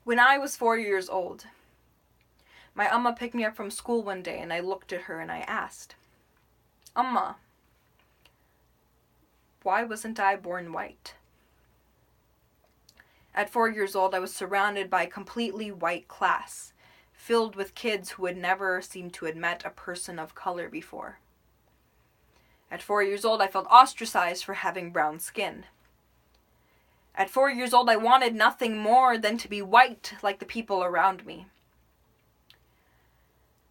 When I was 4 years old, my Amma picked me up from school one day and I looked at her and I asked, Amma, why wasn't I born white? At 4 years old, I was surrounded by a completely white class, filled with kids who had never seemed to have met a person of color before. At 4 years old, I felt ostracized for having brown skin. At 4 years old, I wanted nothing more than to be white like the people around me.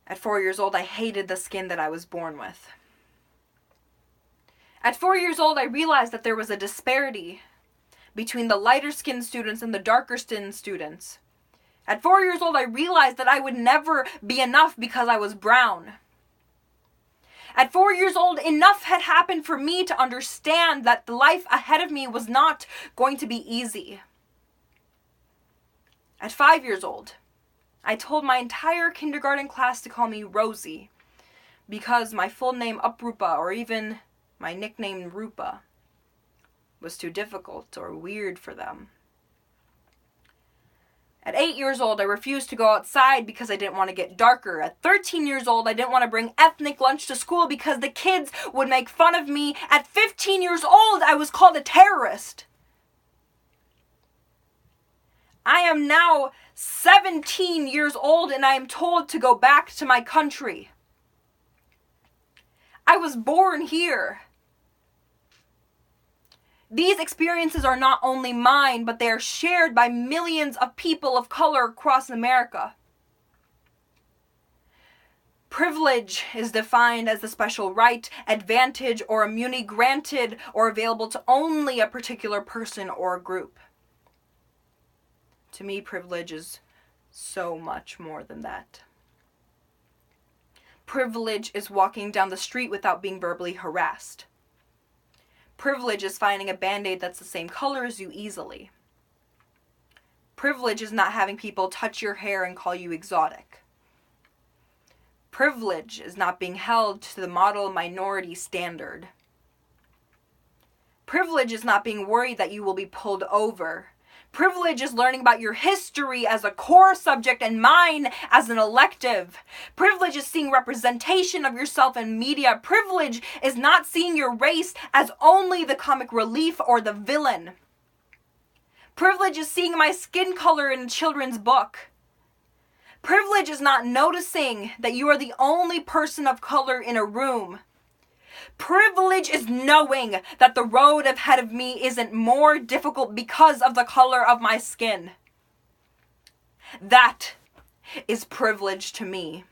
At 4 years old, I hated the skin that I was born with. At 4 years old, I realized that there was a disparity between the lighter-skinned students and the darker-skinned students. At 4 years old, I realized that I would never be enough because I was brown. At 4 years old, enough had happened for me to understand that the life ahead of me was not going to be easy. At 5 years old, I told my entire kindergarten class to call me Rosie because my full name Uprupa, or even my nickname Rupa, was too difficult or weird for them. At 8 years old, I refused to go outside because I didn't want to get darker. At 13 years old, I didn't want to bring ethnic lunch to school because the kids would make fun of me. At 15 years old, I was called a terrorist. I am now 17 years old and I am told to go back to my country. I was born here. These experiences are not only mine, but they are shared by millions of people of color across America. Privilege is defined as the special right, advantage, or immunity granted or available to only a particular person or group. To me, privilege is so much more than that. Privilege is walking down the street without being verbally harassed. Privilege is finding a Band-Aid that's the same color as you easily. Privilege is not having people touch your hair and call you exotic. Privilege is not being held to the model minority standard. Privilege is not being worried that you will be pulled over. Privilege is learning about your history as a core subject and mine as an elective. Privilege is seeing representation of yourself in media. Privilege is not seeing your race as only the comic relief or the villain. Privilege is seeing my skin color in a children's book. Privilege is not noticing that you are the only person of color in a room. Privilege is knowing that the road ahead of me isn't more difficult because of the color of my skin. That is privilege to me.